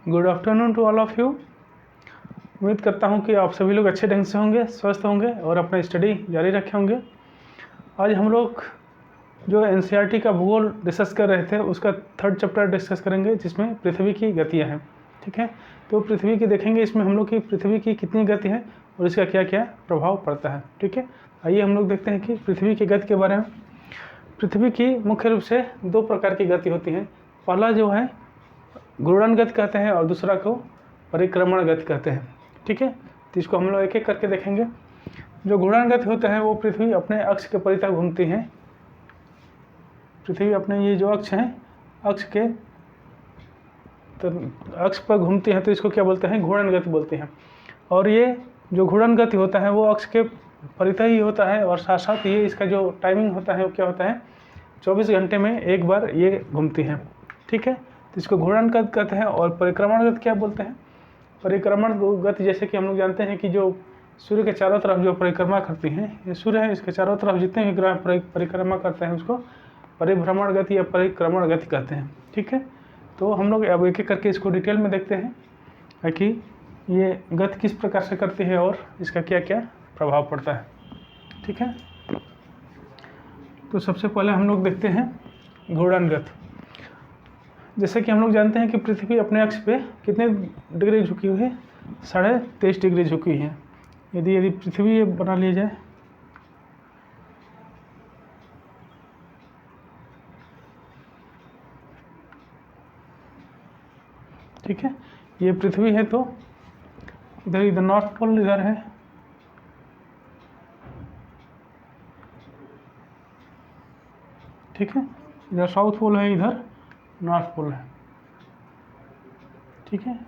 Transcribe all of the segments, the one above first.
Good afternoon to all of you. उम्मीद करता हूँ कि आप सभी लोग अच्छे ढंग से होंगे, स्वस्थ होंगे और अपना स्टडी जारी रखे होंगे। आज हम लोग जो एनसीईआरटी का भूगोल डिस्कस कर रहे थे उसका 3rd चैप्टर डिस्कस करेंगे, जिसमें पृथ्वी की गतियाँ हैं। ठीक है, तो पृथ्वी की देखेंगे इसमें हम लोग की पृथ्वी की कितनी गति है और इसका क्या क्या प्रभाव पड़ता है। ठीक है, आइए हम लोग देखते हैं कि पृथ्वी की गति के बारे में। पृथ्वी की मुख्य रूप से 2 प्रकार की गति होती हैं। पहला जो है घूर्णन गति कहते हैं और दूसरा को परिक्रमण गति कहते हैं। ठीक है, तो इसको हम लोग एक एक करके देखेंगे। जो घूर्णन गति होता है वो पृथ्वी अपने अक्ष के परितः घूमती है। पृथ्वी अपने ये जो अक्ष हैं, अक्ष के अक्ष पर घूमती है, तो इसको क्या बोलते हैं, घूर्णन गति बोलते हैं। और ये जो घूर्णन गति होता है वो अक्ष के परितः ही होता है और साथ साथ ये इसका जो टाइमिंग होता है वो क्या होता है, 24 घंटे में एक बार ये घूमती है। ठीक है, तो इसको घूर्णन गति कहते हैं। और परिक्रमण गति क्या बोलते हैं, परिक्रमण गति जैसे कि हम लोग जानते हैं कि जो सूर्य के चारों तरफ जो परिक्रमा करती हैं, ये सूर्य है, इसके चारों तरफ जितने भी ग्रह परिक्रमा करते हैं उसको परिभ्रमण गति या परिक्रमण गति कहते हैं। ठीक है, तो हम लोग अब एक एक करके इसको डिटेल में देखते हैं कि ये गति किस प्रकार से करती है और इसका क्या क्या प्रभाव पड़ता है। ठीक है, तो सबसे पहले हम लोग देखते हैं घूर्णन गति। जैसे कि हम लोग जानते हैं कि पृथ्वी अपने अक्ष पे कितने डिग्री झुकी हुई है, 23.5 डिग्री झुकी हुई है। यदि पृथ्वी ये बना लिया जाए, ठीक है, ये पृथ्वी है, तो इधर नॉर्थ पोल इधर है, ठीक है, इधर साउथ पोल है, इधर नॉर्थ पोल है। ठीक है,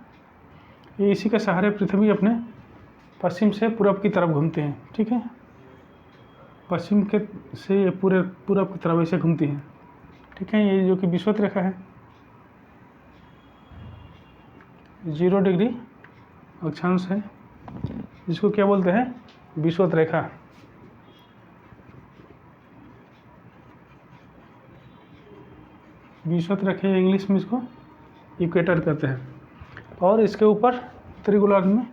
ये इसी के सहारे पृथ्वी अपने पश्चिम से पूरब की तरफ घूमते हैं। ठीक है, पश्चिम के से ये पूरब की तरफ ऐसे घूमती हैं। ठीक है, ये जो कि विषुवत रेखा है, 0 डिग्री अक्षांश है, जिसको क्या बोलते हैं, विषुवत रेखा। विषुवत रेखा इंग्लिश में इसको इक्वेटर कहते हैं। और इसके ऊपर उत्तरी गोलार्ध में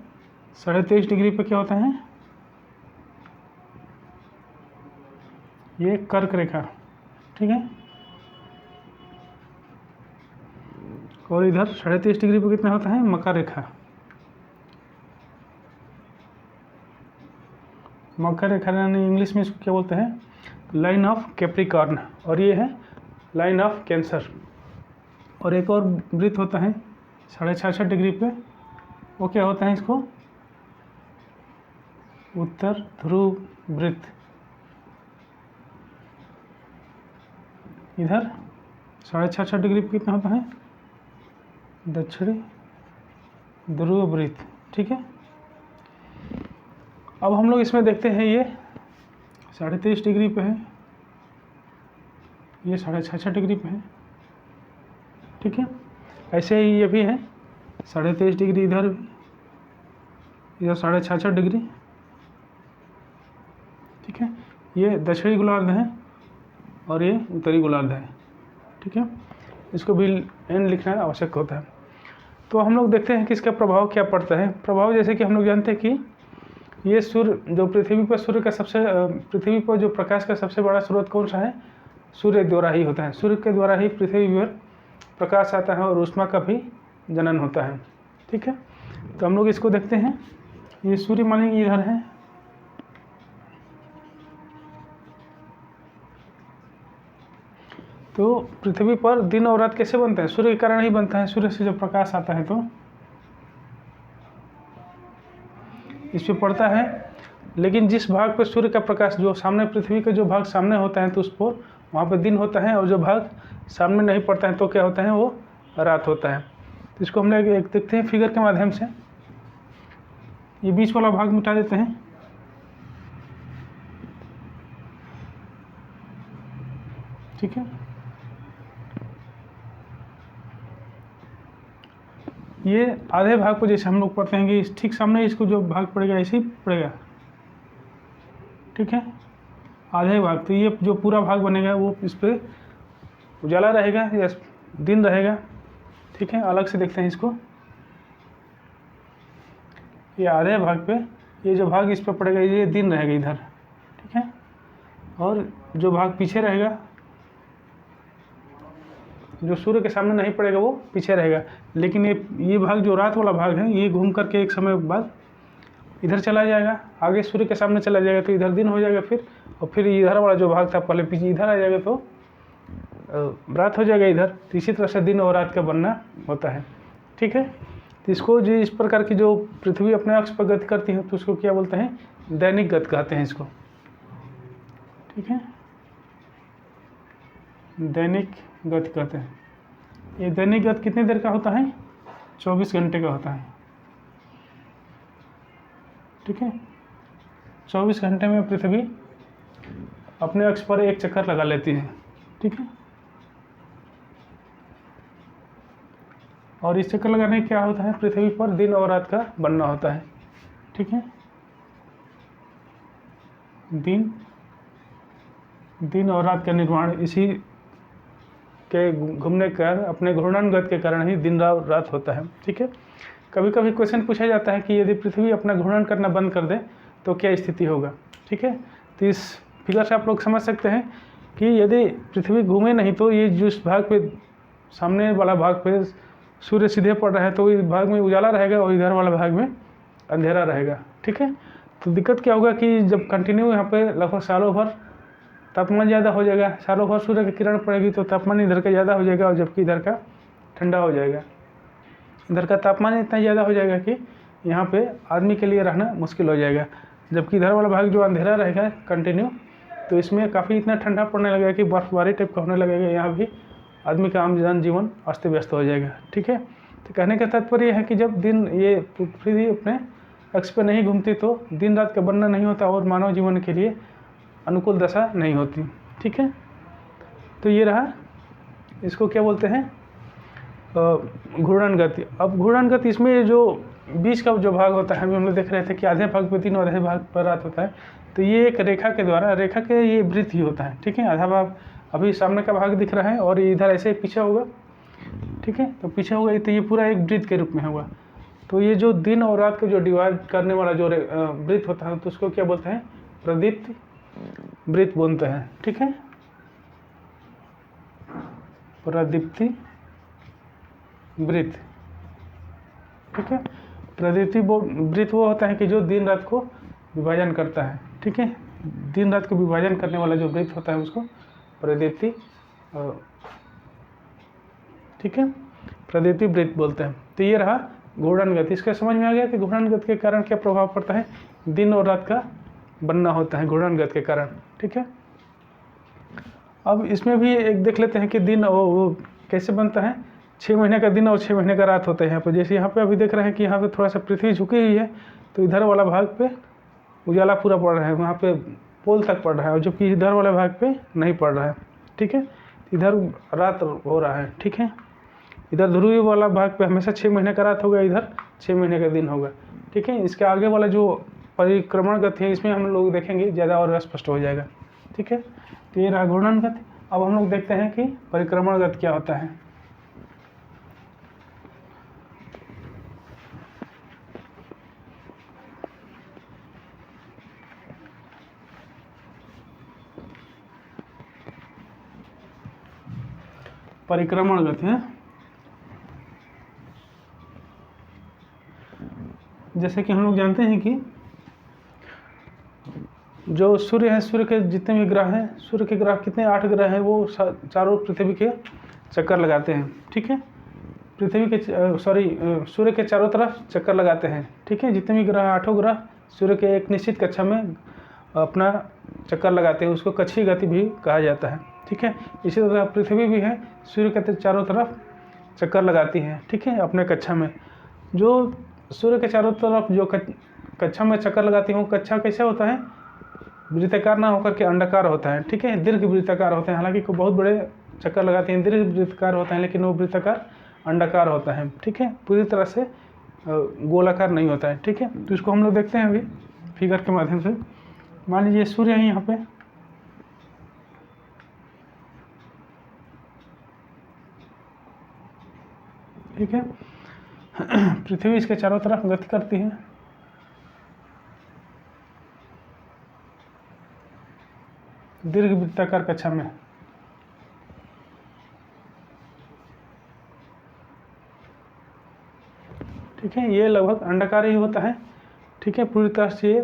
23.5 डिग्री पे क्या होता है, ये कर्क रेखा। ठीक है, और इधर 23.5 डिग्री पे कितना होता है, मकर रेखा। मकर रेखा यानी इंग्लिश में इसको क्या बोलते हैं, लाइन ऑफ कैप्रिकॉर्न। और ये है लाइन ऑफ कैंसर। और एक और वृत्त होता है 66.5 डिग्री पे, वो क्या होता है, इसको उत्तर ध्रुव वृत्त। इधर 66.5 डिग्री पे कितना होता है, दक्षिणी ध्रुव वृत्त। ठीक है, अब हम लोग इसमें देखते हैं, ये 23.5 डिग्री पे है, ये 66.5 डिग्री पे है। ठीक है, ऐसे ही ये भी है 23.5 डिग्री, इधर 66.5 डिग्री। ठीक है, ये दक्षिणी गोलार्ध है और ये उत्तरी गोलार्ध है। ठीक है, इसको भी एन लिखना आवश्यक होता है। तो हम लोग देखते हैं कि इसका प्रभाव क्या पड़ता है। प्रभाव जैसे कि हम लोग जानते हैं कि ये सूर्य जो पृथ्वी पर जो प्रकाश का सबसे बड़ा स्रोत कौन सा है, सूर्य द्वारा ही होता है। सूर्य के द्वारा ही पृथ्वी पर प्रकाश आता है और ऊष्मा का भी जनन होता है। ठीक है, तो हम लोग इसको देखते हैं, ये सूर्य मानिए इधर है, तो पृथ्वी पर दिन और रात कैसे बनते हैं, सूर्य के कारण ही बनता है। सूर्य से जब प्रकाश आता है तो इस पर पड़ता है, लेकिन जिस भाग पर सूर्य का प्रकाश जो सामने पृथ्वी का जो भाग सामने होता है तो उस पर वहाँ पर दिन होता है, और जो भाग सामने नहीं पड़ता है तो क्या होता है, वो रात होता है। तो इसको हम लोग एक देखते हैं फिगर के माध्यम से। ये बीच वाला भाग मिटा देते हैं। ठीक है, ये आधे भाग को जैसे हम लोग पढ़ते हैं कि ठीक सामने इसको जो भाग पड़ेगा ऐसे ही पड़ेगा। ठीक है, आधे भाग, तो ये जो पूरा भाग बनेगा वो इस पर उजाला रहेगा या दिन रहेगा। ठीक है, अलग से देखते हैं इसको। ये आधे भाग पे, ये जो भाग इस पर पड़ेगा ये दिन रहेगा इधर, ठीक है, और जो भाग पीछे रहेगा, जो सूर्य के सामने नहीं पड़ेगा वो पीछे रहेगा। लेकिन ये भाग जो रात वाला भाग है ये घूम करके एक समय बाद इधर चला जाएगा, आगे सूर्य के सामने चला जाएगा तो इधर दिन हो जाएगा फिर, और फिर इधर वाला जो भाग था पहले पीछे इधर आ जाएगा तो रात हो जाएगा इधर। तो इसी तरह से दिन और रात का बनना होता है, ठीक है। तो इसको जो इस प्रकार की जो पृथ्वी अपने अक्ष पर गति करती है तो उसको क्या बोलते हैं, दैनिक गति कहते हैं इसको, ठीक है, दैनिक गति कहते हैं। ये दैनिक गति कितनी देर का होता है, 24 घंटे का होता है, ठीक है। 24 घंटे में पृथ्वी अपने अक्ष पर एक चक्कर लगा लेती है, ठीक है। और इस चक्कर लगाने क्या होता है, पृथ्वी पर दिन और रात का बनना होता है, ठीक है। दिन और रात का निर्माण इसी के घूमने के कारण, अपने घूर्णन गति के कारण ही दिन रात होता है, ठीक है। कभी कभी क्वेश्चन पूछा जाता है कि यदि पृथ्वी अपना घूर्णन करना बंद कर दे तो क्या स्थिति होगा, ठीक है। तो इस फिगर से आप लोग समझ सकते हैं कि यदि पृथ्वी घूमे नहीं तो ये जिस भाग पे, सामने वाला भाग पे सूर्य सीधे पड़ रहा है तो इस भाग में उजाला रहेगा और इधर वाला भाग में अंधेरा रहेगा, ठीक है। तो दिक्कत क्या होगा कि जब कंटिन्यू यहाँ पे लगभग सालों भर तापमान ज़्यादा हो जाएगा, सालों भर सूर्य की किरण पड़ेगी तो तापमान इधर का ज़्यादा हो जाएगा और जबकि इधर का ठंडा हो जाएगा। इधर का तापमान इतना ज़्यादा हो जाएगा कि यहाँ पे आदमी के लिए रहना मुश्किल हो जाएगा, जबकि इधर वाला भाग जो अंधेरा रहेगा कंटिन्यू तो इसमें काफ़ी इतना ठंडा पड़ने लगेगा कि बर्फबारी टाइप का होने लगेगा, यहाँ भी आदमी का आम जनजीवन अस्त व्यस्त हो जाएगा, ठीक है। तो कहने का तात्पर्य है कि जब दिन ये पृथ्वी अपने अक्ष पर नहीं घूमती तो दिन रात का बनना नहीं होता और मानव जीवन के लिए अनुकूल दशा नहीं होती, ठीक है। तो ये रहा, इसको क्या बोलते हैं, घूर्णन गति। अब घूर्णन गति इसमें जो बीच का जो भाग होता है, अभी हम लोग देख रहे थे कि आधे भाग पे दिन और आधे भाग पर रात होता है, तो ये एक रेखा के द्वारा, रेखा के ये वृत्त ही होता है, ठीक है। आधा भाग अभी सामने का भाग दिख रहा है और इधर ऐसे पीछे होगा, ठीक है, तो पीछे होगा तो ये पूरा एक वृत्त के रूप में होगा। तो ये जो दिन और रात को जो डिवाइड करने वाला जो वृत्त होता है तो उसको क्या बोलते हैं, प्रदीप्त वृत्त बोलते हैं, ठीक है, प्रदीप्ति वृत्त, ठीक है। प्रदीप्ति वृत्त वो होता है कि जो दिन रात को विभाजन करता है, ठीक है, दिन रात को विभाजन करने वाला जो वृत्त होता है उसको प्रदीप्ति, ठीक है, प्रदीप्ति वृत्त बोलते हैं। तो ये रहा घूर्णन गति। इसका समझ में आ गया कि घूर्णन गति के कारण क्या प्रभाव पड़ता है, दिन और रात का बनना होता है घूर्णन गति के कारण, ठीक है। अब इसमें भी एक देख लेते हैं कि दिन वो कैसे बनता है। 6 महीने का दिन और 6 महीने का रात होता है यहाँ पर। जैसे यहाँ पे अभी देख रहे हैं कि यहाँ पे थोड़ा सा पृथ्वी झुकी हुई है तो इधर वाला भाग पे उजाला पूरा पड़ रहा है, वहाँ पे पोल तक पड़ रहा है, और जबकि इधर वाले भाग पे नहीं पड़ रहा है, ठीक है, इधर रात हो रहा है, ठीक है। इधर ध्रुवीय वाला भाग पे हमेशा 6 महीने का रात होगा, इधर 6 महीने का दिन होगा, ठीक है। इसके आगे वाला जो परिक्रमण गति है इसमें हम लोग देखेंगे ज़्यादा और स्पष्ट हो जाएगा, ठीक है। तो ये रहा घूर्णन गति। अब हम लोग देखते हैं कि परिक्रमण गति क्या होता है। परिक्रमण गति है, जैसे कि हम लोग जानते हैं कि जो सूर्य है, सूर्य के जितने भी ग्रह हैं, सूर्य के ग्रह कितने 8 ग्रह हैं, वो चारों पृथ्वी के चक्कर लगाते हैं, ठीक है। पृथ्वी के सूर्य के चारों तरफ चक्कर लगाते हैं, ठीक है। जितने भी ग्रह 8 ग्रह सूर्य के एक निश्चित कक्षा में अपना चक्कर लगाते हैं, उसको कक्षीय गति भी कहा जाता है, ठीक है। इसी तरह पृथ्वी भी है, सूर्य के चारों तरफ चक्कर लगाती है, ठीक है, अपने कक्षा में। जो सूर्य के चारों तरफ जो कक्षा में चक्कर लगाती हूँ, कक्षा कैसे होता है, वृत्ताकार ना होकर के अंडाकार होता है, ठीक है, दीर्घ वृत्ताकार होते हैं। हालांकि को बहुत बड़े चक्कर लगाते हैं, दीर्घ वृत्ताकार होता है, लेकिन वो वृत्ताकार अंडाकार होता है, ठीक है, पूरी तरह से गोलाकार नहीं होता है, ठीक है। तो इसको हम लोग देखते हैं अभी फिगर के माध्यम से। मान लीजिए सूर्य है यहाँ पे, ठीक है, पृथ्वी इसके चारों तरफ गति करती है, दीर्घ वृत्ताकार कक्षा में। ठीक है, ये लगभग अंडाकार ही होता है। ठीक है, पूरी तरह से ये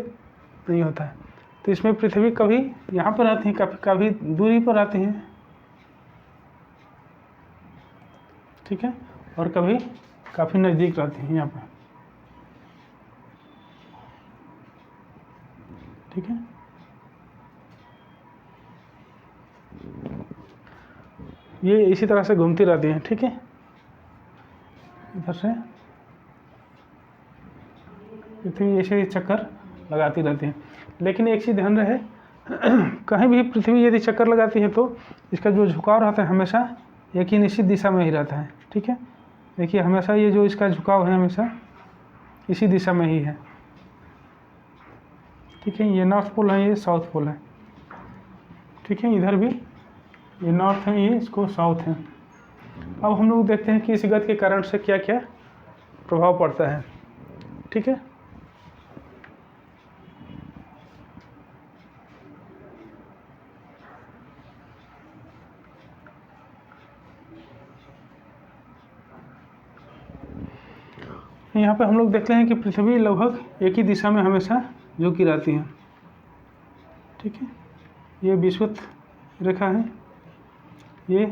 नहीं होता है। तो इसमें पृथ्वी कभी यहाँ पर आती है, कभी दूरी पर आती हैं। ठीक है, और कभी काफ़ी नज़दीक रहती हैं यहाँ पर। ठीक है, ये इसी तरह से घूमती रहती हैं। ठीक है, इधर से पृथ्वी ऐसे ही चक्कर लगाती रहती है। लेकिन एक चीज़ ध्यान रहे, कहीं भी पृथ्वी यदि चक्कर लगाती है तो इसका जो झुकाव रहता है हमेशा एक ही निश्चित दिशा में ही रहता है। ठीक है, देखिए हमेशा ये जो इसका झुकाव है हमेशा इसी दिशा में ही है। ठीक है, ये नॉर्थ पोल है, ये साउथ पोल है। ठीक है, इधर भी ये नॉर्थ है, ये इसको साउथ है। अब हम लोग देखते हैं कि इस गति के कारण से क्या क्या प्रभाव पड़ता है। ठीक है, यहाँ पे हम लोग देखते हैं कि पृथ्वी लगभग एक ही दिशा में हमेशा झुकी रहती है। ठीक है, ये विषुवत रेखा है, ये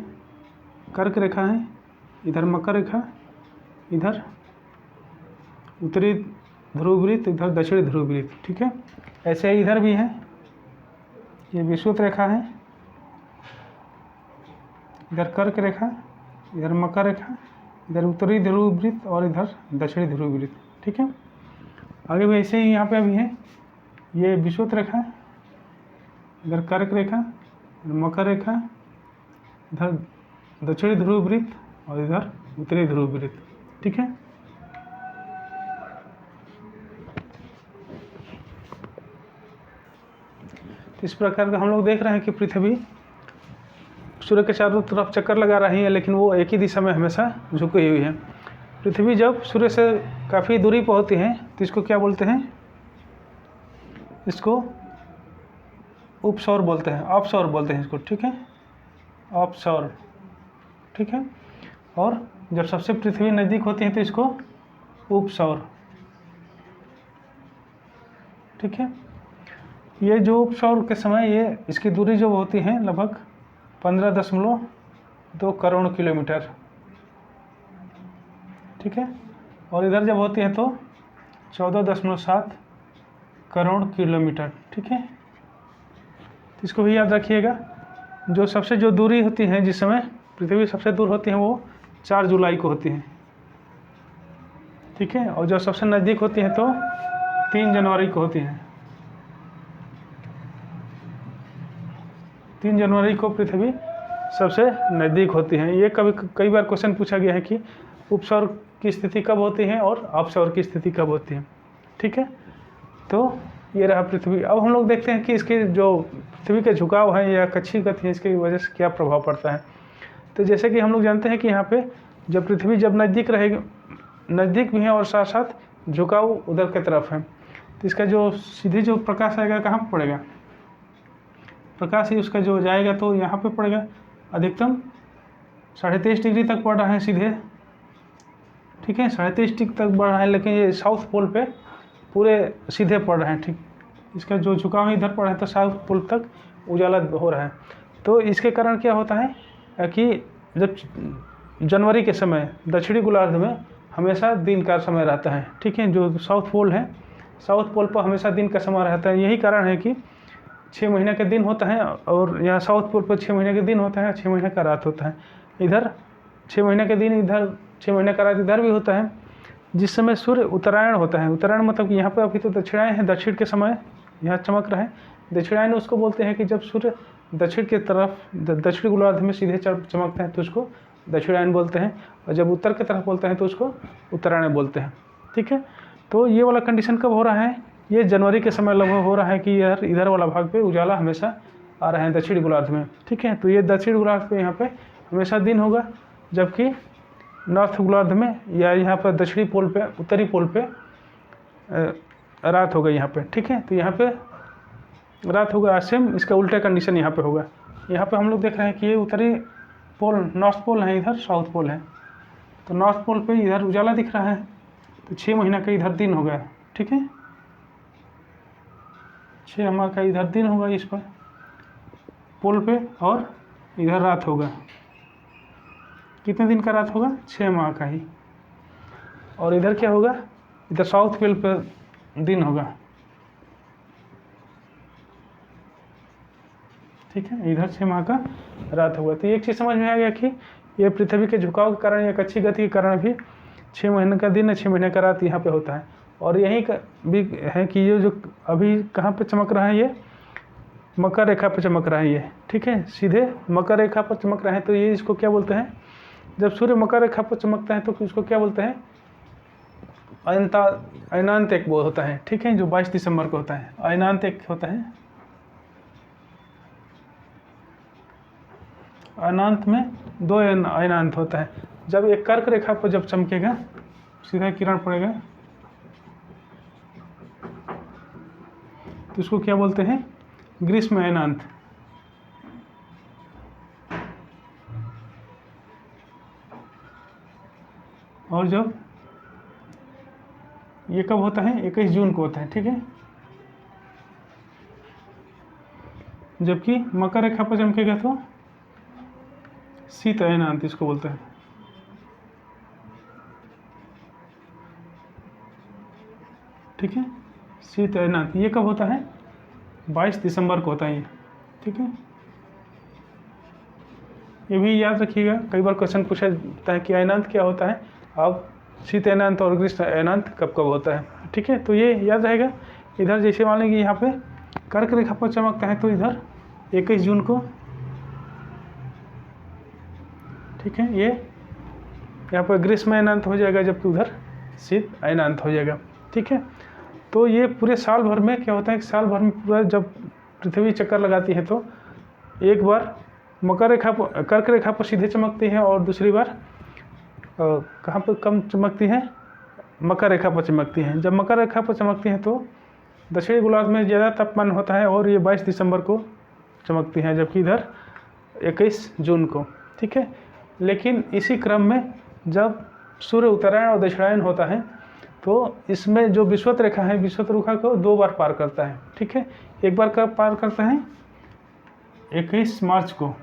कर्क रेखा है, इधर मकर रेखा, इधर उत्तरी ध्रुव वृत्त, इधर दक्षिणी ध्रुव वृत्त। ठीक है, ऐसे ही इधर भी है, ये विषुवत रेखा है, इधर कर्क रेखा, इधर मकर रेखा, इधर उत्तरी ध्रुव वृत्त और इधर दक्षिणी ध्रुव वृत्त। ठीक है, आगे भी ऐसे ही यहाँ पे भी है, ये विषुवत रेखा, इधर कर्क रेखा, इधर मकर रेखा, इधर दक्षिणी ध्रुव वृत्त और इधर उत्तरी ध्रुव वृत्त। ठीक है, इस प्रकार का हम लोग देख रहे हैं कि पृथ्वी सूर्य के चारों तरफ चक्कर लगा रही है, लेकिन वो एक ही दिशा में हमेशा झुकी हुई है। पृथ्वी जब सूर्य से काफ़ी दूरी पर होती है तो इसको क्या बोलते हैं, इसको उपसौर बोलते हैं, ऑफशोर बोलते हैं इसको। ठीक है, ऑफशोर। ठीक है, और जब सबसे पृथ्वी नज़दीक होती है तो इसको उपसौर। ठीक है, ये जो उपसौर के समय ये इसकी दूरी जो होती है लगभग 15.2 करोड़ किलोमीटर। ठीक है, और इधर जब होती है तो 14.7 करोड़ किलोमीटर। ठीक है, इसको भी याद रखिएगा। जो सबसे जो दूरी होती है, जिस समय पृथ्वी सबसे दूर होती है वो 4 जुलाई को होती है। ठीक है, और जो सबसे नज़दीक होती है तो 3 जनवरी को होती है। 3 जनवरी को पृथ्वी सबसे नज़दीक होती है। ये कई बार क्वेश्चन पूछा गया है कि उपसौर की स्थिति कब होती है और ऑफशोर की स्थिति कब होती है। ठीक है, तो ये रहा पृथ्वी। अब हम लोग देखते हैं कि इसके जो पृथ्वी के झुकाव है या कक्षीय गति है, इसकी वजह से क्या प्रभाव पड़ता है। तो जैसे कि हम लोग जानते हैं कि यहाँ पे जब पृथ्वी जब नज़दीक रहेगी, नज़दीक भी है और साथ साथ झुकाव उधर की तरफ है, तो इसका जो सीधे जो प्रकाश आएगा कहाँ पर पड़ेगा, प्रकाश ही उसका जो जाएगा तो यहाँ पे पड़ेगा। अधिकतम 23.5 डिग्री तक पड़ रहा है सीधे। ठीक है, 23.5 डिग्री तक बढ़ रहा है, लेकिन ये साउथ पोल पे पूरे सीधे पड़ रहे हैं। ठीक, इसका जो झुकाव है इधर पड़ रहा है तो साउथ पोल तक उजाला हो रहा है। तो इसके कारण क्या होता है कि जब जनवरी के समय दक्षिणी गोलार्ध में हमेशा दिन का समय रहता है। ठीक है, जो साउथ पोल है, साउथ पोल पर हमेशा दिन का समय रहता है। यही कारण है कि 6 महीने के दिन होता है और यहाँ साउथ पोल पर 6 महीने के दिन होता है, 6 महीने का रात होता है। इधर 6 महीने के दिन, इधर 6 महीने का रात इधर भी होता है। जिस समय सूर्य उत्तरायण होता है, उत्तरायण मतलब कि यहाँ पे अभी तो दक्षिणायन है, दक्षिण के समय यहाँ चमक रहा है। दक्षिणायन उसको बोलते हैं कि जब सूर्य दक्षिण की तरफ दक्षिणी गोलार्ध में सीधे चमकता है तो उसको दक्षिणायन बोलते हैं, और जब उत्तर की तरफ बोलते हैं तो उसको उत्तरायण बोलते हैं। ठीक है, तो ये वाला कंडीशन कब हो रहा है, ये जनवरी के समय लगभग हो रहा है कि यार इधर वाला भाग पे उजाला हमेशा आ रहा है दक्षिणी गोलार्ध में। ठीक है, तो ये दक्षिणी गोलार्ध पे यहाँ पे हमेशा दिन होगा, जबकि नॉर्थ गोलार्ध में या यहाँ पर दक्षिणी पोल पे, उत्तरी पोल पे रात होगा यहाँ पे। ठीक है, तो यहाँ पे रात होगा। सेम इसका उल्टा कंडीशन यहाँ पे होगा। यहाँ पे हम लोग देख रहे हैं कि ये उत्तरी पोल नॉर्थ पोल है, इधर साउथ पोल है। तो नॉर्थ पोल पे इधर उजाला दिख रहा है, तो 6 महीना का इधर दिन होगा। ठीक है, 6 माह का इधर दिन होगा इस पर पोल पे, और इधर रात होगा। कितने दिन का रात होगा? 6 माह का ही। और इधर क्या होगा? इधर साउथ पोल पे दिन होगा। ठीक है, इधर 6 माह का रात होगा। तो एक चीज़ समझ में आ गया कि ये पृथ्वी के झुकाव के कारण या कच्ची गति के कारण भी 6 महीने का दिन है, 6 महीने का रात यहाँ पे होता है। और यही भी है कि ये जो अभी कहाँ पे चमक रहा है, ये मकर रेखा पे चमक रहा है ये। ठीक है, सीधे मकर रेखा पर चमक रहा है। तो ये इसको क्या बोलते हैं? जब सूर्य मकर रेखा पर चमकता है तो इसको क्या बोलते हैं? अयनांत एक वो होता है। ठीक है, जो 22 दिसंबर को होता है, अयनांत एक होता है। अयनांत में 2 अयनांत होता है। जब एक कर्क रेखा पर जब चमकेगा, सीधा किरण पड़ेगा, तो इसको क्या बोलते हैं? ग्रीष्म अयनांत। और जब ये कब होता है? 21 जून को होता है। ठीक है, जबकि मकर रेखा पर चमकेगा तो शीत अयनांत इसको बोलते हैं। ठीक है, शीत अयनांत ये कब होता है? 22 दिसंबर को होता है ये। ठीक है, ये भी याद रखिएगा, कई बार क्वेश्चन पूछा जाता है कि अयनांत क्या होता है, अब शीत अयनांत और ग्रीष्म अयनांत कब कब होता है। ठीक है, तो ये याद रहेगा। इधर जैसे मान लेंगे यहाँ पे कर्क रेखा पर चमकता है तो इधर 21 जून को, ठीक है, ये यहाँ पर ग्रीष्म अयनांत हो जाएगा, जबकि उधर शीत अयनांत हो जाएगा। ठीक है, तो ये पूरे साल भर में क्या होता है कि साल भर में पूरा जब पृथ्वी चक्कर लगाती है तो एक बार मकर रेखा पर, कर्क रेखा पर सीधे चमकती है, और दूसरी बार कहाँ पर कम चमकती है? मकर रेखा पर चमकती है। जब मकर रेखा पर चमकती हैं तो दक्षिणी गोलार्ध में ज़्यादा तापमान होता है और ये 22 दिसंबर को चमकती हैं, जबकि इधर 21 जून को। ठीक है, लेकिन इसी क्रम में जब सूर्य उत्तरायण और दक्षिणायन होता है तो इसमें जो विषुवत रेखा है, विषुवत रेखा को 2 बार पार करता है। ठीक है, एक बार कब पार करता है? 21 मार्च को,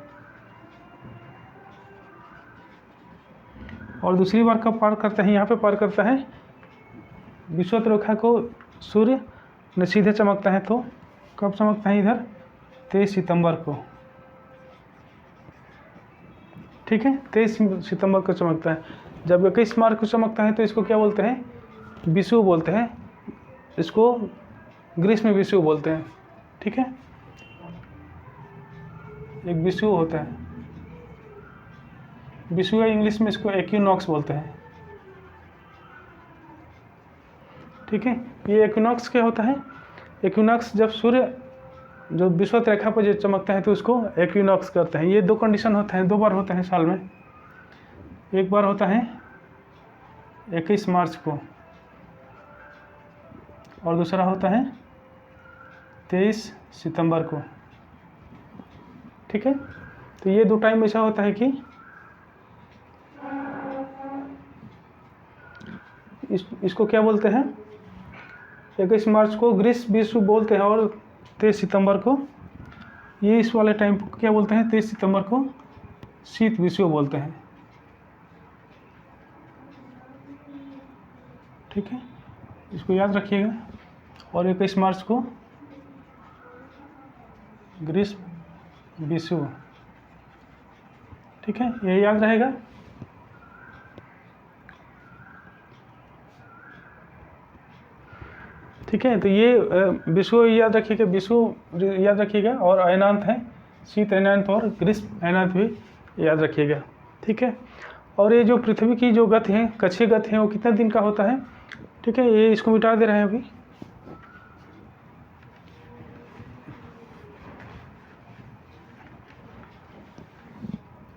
और दूसरी बार कब पार करता है? यहाँ पे पार करता है विषुवत रेखा को सूर्य ने सीधे चमकता है तो कब चमकता है? इधर 23 सितंबर को। ठीक है, 23 सितंबर को चमकता है। जब 21 मार्च को चमकता है तो इसको क्या बोलते हैं? विषुव बोलते हैं, इसको ग्रीष्म विषुव बोलते हैं। ठीक है, एक विषुव होता है, विषुव इंग्लिश में इसको एक्विनॉक्स बोलते हैं। ठीक है, ये एक्विनॉक्स क्या होता है? एक्विनॉक्स जब सूर्य जो विषुवत रेखा पर जो चमकता है तो उसको एक्विनॉक्स करते हैं। ये 2 कंडीशन होते हैं, 2 बार होते हैं साल में। एक बार होता है 21 मार्च को और दूसरा होता है 23 सितंबर को। ठीक है, तो ये 2 टाइम ऐसा होता है कि इसको क्या बोलते हैं? 21 मार्च को ग्रीष्म विषुव बोलते हैं और 23 सितंबर को, ये इस वाले टाइम को क्या बोलते हैं? 23 सितंबर को शीत विषुव बोलते हैं। ठीक है, इसको याद रखिएगा। और 21 मार्च को ग्रीष्म विषुव। ठीक है, ये याद रहेगा। ठीक है, तो ये विषुव याद रखिएगा, विषुव याद रखिएगा, और अयनांत है शीत अयनांत और ग्रीष्म अयनांत भी याद रखिएगा। ठीक है, और ये जो पृथ्वी की जो गति है, कक्षीय गति है, वो कितने दिन का होता है? ठीक है, ये इसको मिटा दे रहे हैं अभी।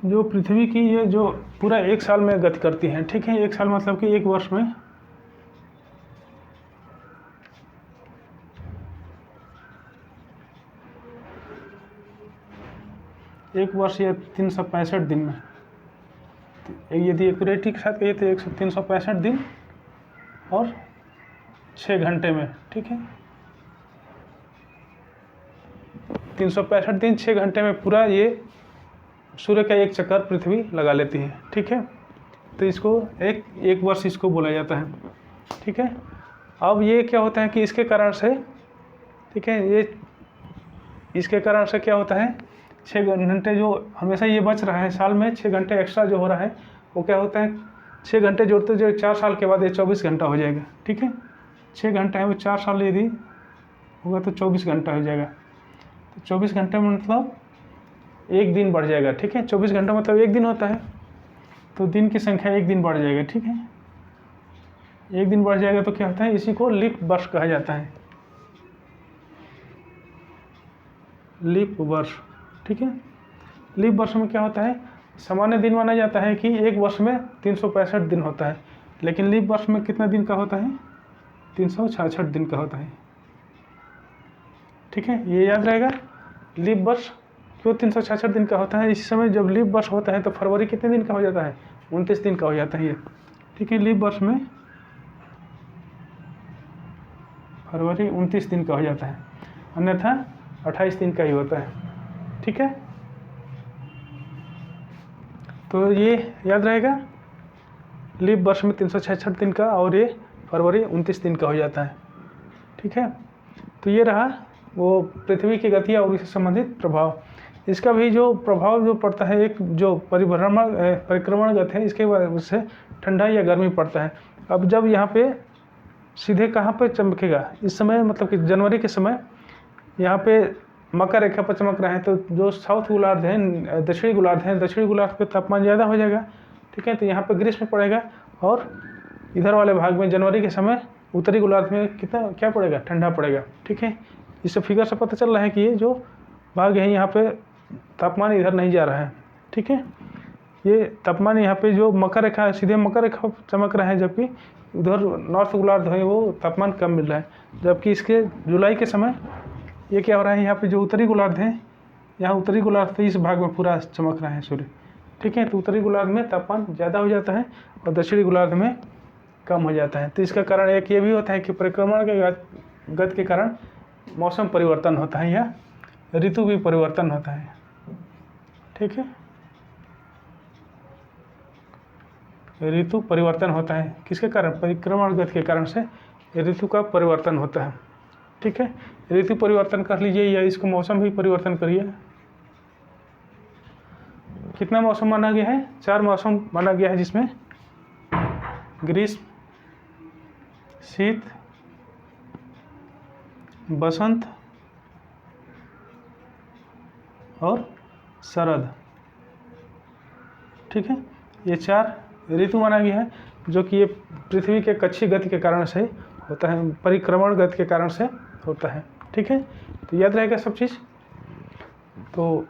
जो पृथ्वी की ये जो पूरा 1 साल में गति करती है। ठीक है, 1 साल मतलब कि 1 वर्ष में 1 वर्ष या 365 दिन में, यदि एक्यूरेटी के साथ कहिए तो 365 दिन और 6 घंटे में, ठीक है। 365 दिन 6 घंटे में पूरा ये सूर्य का एक चक्कर पृथ्वी लगा लेती है, ठीक है। तो इसको एक वर्ष इसको बोला जाता है, ठीक है। अब ये क्या होता है कि इसके कारण से, ठीक है, ये इसके कारण से क्या होता है, 6 घंटे जो हमेशा ये बच रहा है साल में, 6 घंटे एक्स्ट्रा जो हो रहा है वो क्या होता है, 6 घंटे जोड़ते जो 4 साल के बाद ये 24 घंटा हो जाएगा, ठीक है। 6 घंटे है वो 4 साल यदि होगा तो 24 घंटा हो जाएगा। तो 24 घंटे में मतलब एक दिन बढ़ जाएगा, ठीक है। 24 घंटा मतलब एक दिन होता है, तो दिन की संख्या एक दिन बढ़ जाएगा, ठीक है। एक दिन बढ़ जाएगा तो क्या होता है, इसी को लीप वर्ष कहा जाता है, लीप वर्ष, ठीक है। लीप वर्ष में क्या होता है, सामान्य दिन माना जाता है कि एक वर्ष में 365 दिन होता है, लेकिन लीप वर्ष में कितना दिन का होता है, 366 दिन का होता है, ठीक है। ये याद रहेगा। लीप वर्ष क्यों 366 दिन का होता है, इसी समय जब लीप वर्ष होता है तो फरवरी कितने दिन का हो जाता है, 29 दिन का हो जाता है ये, ठीक है। लीप वर्ष में फरवरी 29 दिन का हो जाता है, अन्यथा 28 दिन का ही होता है, ठीक है। तो ये याद रहेगा, लीप वर्ष में 366 दिन का और ये फरवरी 29 दिन का हो जाता है, ठीक है। तो ये रहा वो पृथ्वी की गति और इससे संबंधित प्रभाव। इसका भी जो प्रभाव जो पड़ता है, एक जो परिक्रमण गति है, इसके वजह से ठंडा या गर्मी पड़ता है। अब जब यहाँ पे सीधे कहाँ पे चमकेगा, इस समय मतलब कि जनवरी के समय यहाँ पे मकर रेखा पर चमक रहा है, तो जो साउथ गोलार्ध है, दक्षिणी गोलार्ध है, दक्षिणी गोलार्ध पे तापमान ज़्यादा हो जाएगा, ठीक है। तो यहाँ पे ग्रीष्म पड़ेगा, और इधर वाले भाग में जनवरी के समय उत्तरी गोलार्ध में कितना क्या पड़ेगा, ठंडा पड़ेगा, ठीक है। इससे फिगर से पता चल रहा है कि ये जो भाग है यहाँ पे तापमान इधर नहीं जा रहा है, ठीक है। ये तापमान यहाँ पे जो मकर रेखा है, सीधे मकर रेखा चमक रहा है, जबकि उधर नॉर्थ गोलार्ध है वो तापमान कम मिल रहा है। जबकि इसके जुलाई के समय ये क्या हो रहा है, यहाँ पे जो उत्तरी गोलार्ध है, यहाँ उत्तरी गोलार्ध पे इस भाग में पूरा चमक रहा है सूर्य, ठीक है। तो उत्तरी गोलार्ध में तापमान ज़्यादा हो जाता है और दक्षिणी गोलार्ध में कम हो जाता है। तो इसका कारण एक ये भी होता है कि परिक्रमण के गति के कारण मौसम परिवर्तन होता है या ऋतु भी परिवर्तन होता है, ठीक है। ऋतु परिवर्तन होता है किसके कारण, परिक्रमण गति के कारण से ऋतु का परिवर्तन होता है, ठीक है। ऋतु परिवर्तन कर लीजिए या इसको मौसम भी परिवर्तन करिए। कितना मौसम माना गया है, 4 मौसम माना गया है, जिसमें ग्रीष्म, शीत, बसंत और शरद, ठीक है। ये 4 ऋतु माना गया है, जो कि ये पृथ्वी के कक्षीय गति के कारण से होता है, परिक्रमण गति के कारण से होता है, ठीक है। तो याद रहेगा सब चीज़। तो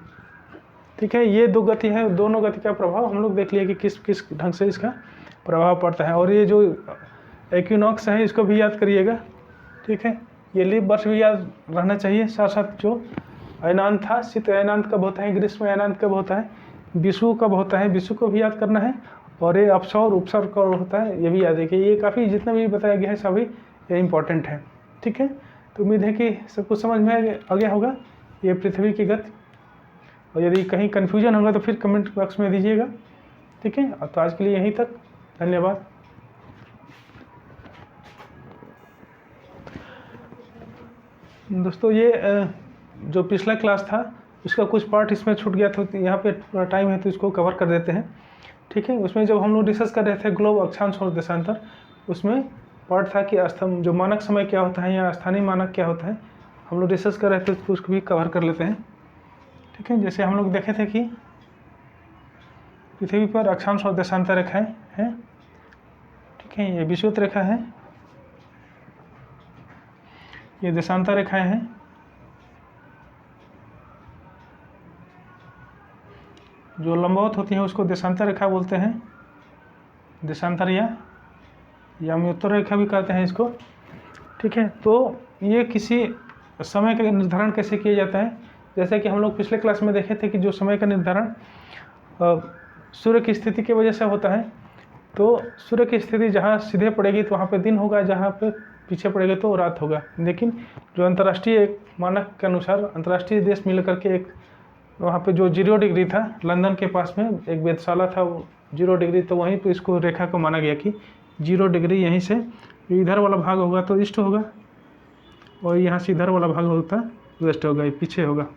ठीक है, ये 2 गति है, दोनों गति का प्रभाव हम लोग देख लिया कि किस किस ढंग से इसका प्रभाव पड़ता है। और ये जो इक्विनॉक्स है इसको भी याद करिएगा, ठीक है। ये लीप वर्ष भी याद रहना चाहिए। साथ साथ जो अयनांत था, शीत अयनांत कब होता है, ग्रीष्म अयनांत कब होता है, विषुव कब होता है, विषुव को भी याद करना है। और ये अपसौर उपसौर कब होता है ये भी याद है कि ये काफ़ी जितना भी बताया गया है सभी ये इम्पोर्टेंट है, ठीक है। तो उम्मीद है कि सब कुछ समझ में आ गया होगा ये पृथ्वी की गति। और यदि कहीं कन्फ्यूजन होगा तो फिर कमेंट बॉक्स में दीजिएगा, ठीक है। तो आज के लिए यहीं तक, धन्यवाद। दोस्तों ये जो पिछला क्लास था उसका कुछ पार्ट इसमें छूट गया था, यहाँ पे थोड़ा टाइम है तो इसको कवर कर देते हैं, ठीक है। उसमें जब हम लोग डिस्कस कर रहे थे ग्लोब अक्षांश और देशांतर, उसमें पार्ट था कि जो मानक समय क्या होता है या स्थानीय मानक क्या होता है, हम लोग डिस्कस कर रहे थे तो उसको भी कवर कर लेते हैं, ठीक है। जैसे हम लोग देखे थे कि पृथ्वी पर अक्षांश और देशांतर रेखाएं हैं, ठीक है। ये विषुवत रेखा है, ये देशांतर रेखाएं हैं, जो लंबवत होती है उसको देशांतर रेखा बोलते हैं, देशांतर या मयोत्तर रेखा भी कहते हैं इसको, ठीक है। तो ये किसी समय का निर्धारण कैसे किया जाता है, जैसे कि हम लोग पिछले क्लास में देखे थे कि जो समय का निर्धारण सूर्य की स्थिति की वजह से होता है, तो सूर्य की स्थिति जहाँ सीधे पड़ेगी तो वहाँ पे दिन होगा, जहाँ पे पीछे पड़ेगी तो रात होगा। लेकिन जो अंतर्राष्ट्रीय एक मानक के अनुसार अंतर्राष्ट्रीय देश मिल करके एक वहाँ पे जो 0 डिग्री था, लंदन के पास में एक वेधशाला था, वो 0 डिग्री, तो वहीं पे इसको रेखा को माना गया कि 0 डिग्री यहीं से इधर वाला भाग होगा तो ईस्ट होगा, और यहाँ से इधर वाला भाग होता है वेस्ट होगा, ये पीछे होगा।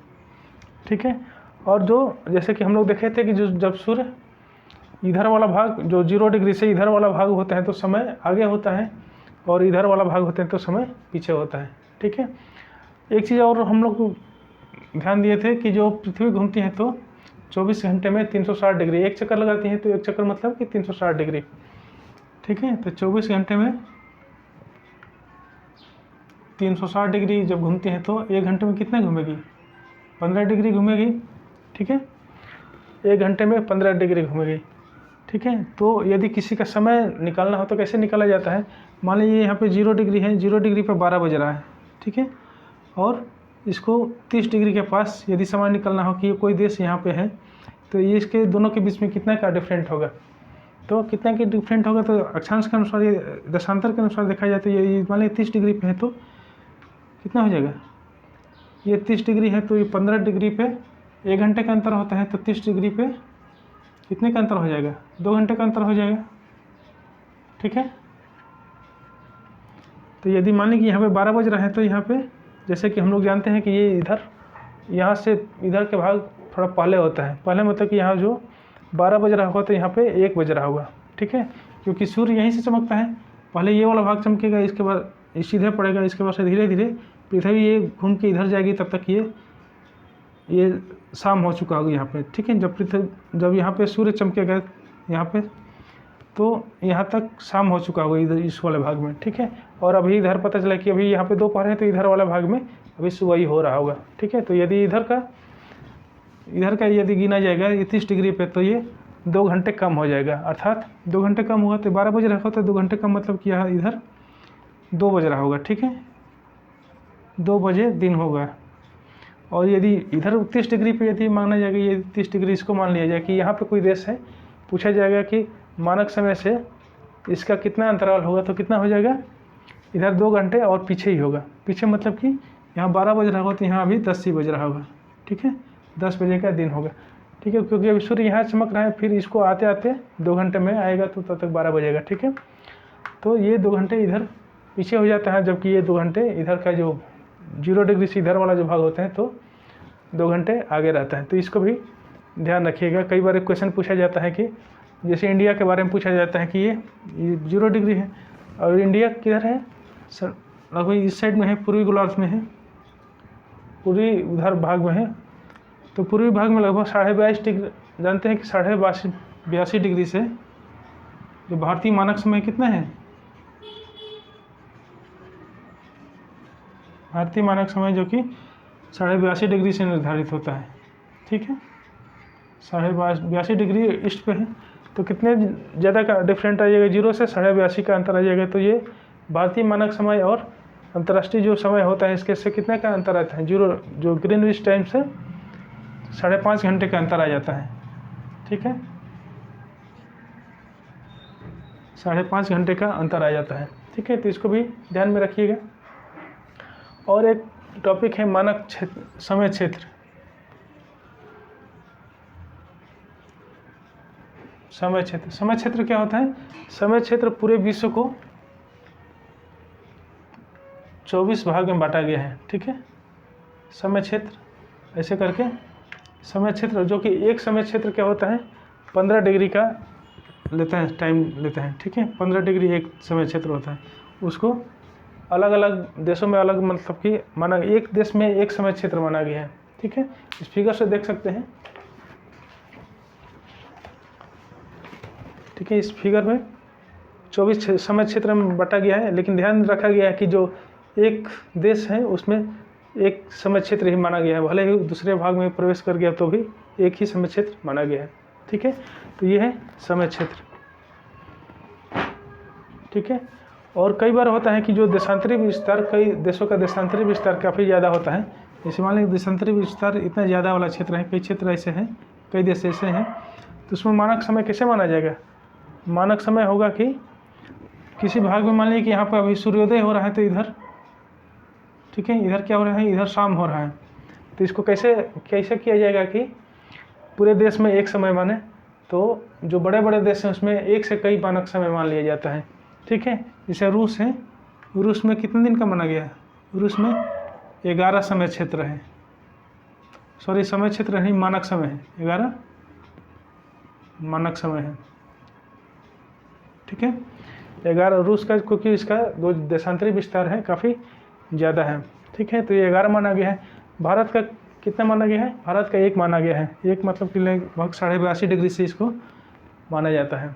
ठीक है। और जो जैसे कि हम लोग देखे थे कि जो जब सूर्य इधर वाला भाग जो 0 डिग्री से इधर वाला भाग होता है तो समय आगे होता है, और इधर वाला भाग होते हैं तो समय पीछे होता है। ठीक है। एक चीज़ और हम लोग ध्यान दिए थे कि जो पृथ्वी घूमती है तो 24 घंटे में 360 डिग्री एक चक्कर लगाती है, तो एक चक्कर मतलब कि 360 डिग्री। ठीक है। तो 24 घंटे में 360 डिग्री जब घूमती है तो 1 घंटे में कितना घूमेगी? 15 डिग्री घूमेगी। ठीक है। 1 घंटे में 15 डिग्री घूमेगी। ठीक है। तो यदि किसी का समय निकालना हो तो कैसे निकाला जाता है? मान लीजिए यहाँ पे 0 डिग्री है, 0 डिग्री पे 12 बज रहा है। ठीक है। और इसको 30 डिग्री के पास यदि समय निकालना हो कि ये कोई देश यहाँ पे है, तो ये इसके दोनों के बीच में कितना का डिफरेंट होगा? तो कितना के डिफरेंट होगा? तो अक्षांश के अनुसार, ये दशांतर के अनुसार देखा जाए तो ये मान लीजिए 30 डिग्री पे है तो कितना हो जाएगा? ये 30 डिग्री है तो ये 15 डिग्री पे 1 घंटे का अंतर होता है, तो 30 डिग्री पे कितने का अंतर हो जाएगा? 2 घंटे का अंतर हो जाएगा। ठीक है। तो यदि मान लीजिए कि यहाँ पे 12 बज रहा है तो यहाँ पे जैसे कि हम लोग जानते हैं कि ये इधर यहाँ से इधर के भाग थोड़ा पहले होता है। पहले मतलब कि यहाँ जो 12 बज रहा होगा तो यहाँ पे 1 बज रहा होगा। ठीक है। क्योंकि सूर्य यहीं से चमकता है, पहले ये वाला भाग चमकेगा, इसके बाद सीधे पड़ेगा, इसके बाद से धीरे धीरे पृथ्वी ये घूम के इधर जाएगी, तब तक ये शाम हो चुका होगा यहाँ पे। ठीक है। जब यहाँ पे सूर्य चमकेगा यहाँ पे तो यहाँ तक शाम हो चुका होगा इधर इस वाले भाग में। ठीक है। और अभी इधर पता चला कि अभी यहाँ पे दोपहर है तो इधर वाले भाग में अभी सुबह ही हो रहा होगा। ठीक है। तो यदि इधर का यदि गिना जाएगा 30 डिग्री पे तो ये 2 घंटे कम हो जाएगा, अर्थात 2 घंटे कम हुआ तो 12 बज रहा होता है, 2 घंटे कम मतलब कि यहाँ इधर 2 बज रहा होगा। ठीक है। 2 बजे दिन होगा। और यदि इधर 30 डिग्री पे यदि माना जाएगा, ये 30 डिग्री इसको मान लिया जाए कि यहाँ पे कोई देश है, पूछा जाएगा कि मानक समय से इसका कितना अंतराल होगा, तो कितना हो जाएगा? इधर 2 घंटे और पीछे ही होगा। पीछे मतलब कि यहाँ 12 बज रहा होगा तो यहाँ अभी 10 ही बज रहा होगा। ठीक है। 10 बजे का दिन होगा। ठीक है। क्योंकि अभी सूर्य यहाँ चमक रहा है, फिर इसको आते आते 2 घंटे में आएगा तो तब तक 12 बजेगा। ठीक है। तो ये 2 घंटे इधर पीछे हो जाता है, जबकि ये 2 घंटे इधर का जो 0 डिग्री से इधर वाला जो भाग होते हैं तो 2 घंटे आगे रहता है। तो इसको भी ध्यान रखिएगा। कई बार एक क्वेश्चन पूछा जाता है कि जैसे इंडिया के बारे में पूछा जाता है कि ये 0 डिग्री है और इंडिया किधर है? सर लगभग इस साइड में है, पूर्वी गोलार्ध में है, पूर्वी उधर भाग में है। तो पूर्वी भाग में लगभग 22.5 डिग्री, जानते हैं कि 82 डिग्री से जो भारतीय मानक समय कितना है? भारतीय मानक समय जो कि 82.5 डिग्री से निर्धारित होता है। ठीक है। 82.5 डिग्री ईस्ट पे है, तो कितने ज़्यादा का डिफरेंट आ जाएगा? 0 से 82.5 का अंतर आ जाएगा। तो ये भारतीय मानक समय और अंतर्राष्ट्रीय जो समय होता है इसके से कितने का अंतर आता है? 0 जो ग्रीनविच टाइम से 5.5 घंटे का अंतर आ जाता है। ठीक है। 5.5 घंटे का अंतर आ जाता है। ठीक है। तो इसको भी ध्यान में रखिएगा। और एक टॉपिक है मानक क्षेत्र, समय क्षेत्र। समय क्षेत्र क्या होता है? समय क्षेत्र पूरे विश्व को 24 भाग में बांटा गया है। ठीक है। समय क्षेत्र ऐसे करके समय क्षेत्र, जो कि एक समय क्षेत्र क्या होता है? 15 डिग्री का लेता है, टाइम लेता है। ठीक है। 15 डिग्री एक समय क्षेत्र होता है। उसको अलग अलग देशों में अलग मतलब कि माना, एक देश में एक समय क्षेत्र माना गया है। ठीक है। इस फिगर से देख सकते हैं। ठीक है। इस फिगर में 24 समय क्षेत्र में बांटा गया है, लेकिन ध्यान रखा गया है कि जो एक देश है उसमें एक समय क्षेत्र ही माना गया है, भले ही दूसरे भाग में प्रवेश कर गया तो भी एक ही समय क्षेत्र माना गया है। ठीक है। तो ये है समय क्षेत्र। ठीक है। और कई बार होता है कि जो देशांतरी विस्तार, कई देशों का देशांतरी विस्तार काफ़ी ज़्यादा होता है, जैसे मान लीजिए देशांतरी विस्तार इतना ज़्यादा वाला क्षेत्र है, कई क्षेत्र ऐसे हैं, कई देश ऐसे हैं, तो उसमें मानक समय कैसे माना जाएगा? मानक समय होगा कि किसी भाग में मान लीजिए कि यहाँ पर अभी सूर्योदय हो रहा है तो इधर, ठीक है, इधर क्या हो रहा है, इधर शाम हो रहा है, तो इसको कैसे कैसे किया जाएगा कि पूरे देश में एक समय माने, तो जो बड़े बड़े देश हैं उसमें एक से कई मानक समय मान लिया जाता है, ठीक है। जैसे रूस है, रूस में कितने दिन का माना गया है? रूस में 11 समय क्षेत्र है, सॉरी समय क्षेत्र नहीं, मानक समय है, 11 मानक समय है, ठीक है। 11 रूस का, क्योंकि इसका जो देशांतरी विस्तार है काफ़ी ज़्यादा है, ठीक है, तो ये 11 माना गया है। भारत का कितना माना गया है? भारत का 1 माना गया है, 1 मतलब कि लगभग 82.5 डिग्री से इसको माना जाता है,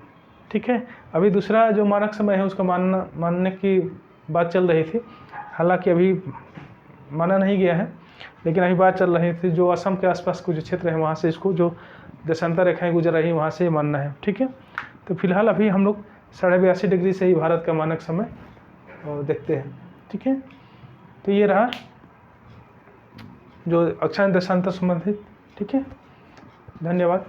ठीक है। अभी दूसरा जो मानक समय है उसको मानने की बात चल रही थी, हालांकि अभी माना नहीं गया है, लेकिन अभी बात चल रही थी जो असम के आसपास कुछ क्षेत्र है वहाँ से इसको जो देशांतर रेखाएँ गुजर रही वहाँ से मानना है, ठीक है। तो फिलहाल अभी हम लोग 82.5 डिग्री से ही भारत का मानक समय देखते हैं, ठीक है। तो ये रहा जो अक्षांश देशांतर संबंधित, ठीक है। धन्यवाद।